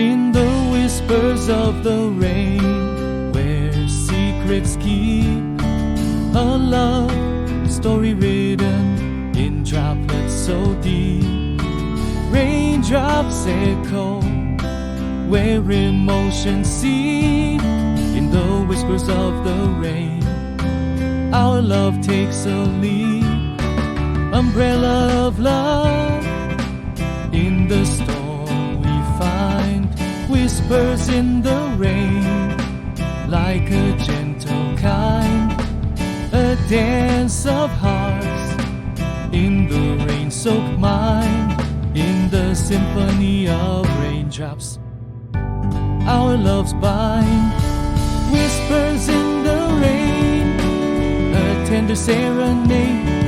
In the whispers of the rain, where secrets keep, a love story written in droplets so deep. Raindrops echo where emotions seep. In the whispers of the rain, our love takes a leap. Umbrella of love, in the storm we find whispers in the rain, like a gentle kind, a dance of hearts in the rain-soaked mind. In the symphony of raindrops, our loves bind. Whispers in the rain, a tender serenade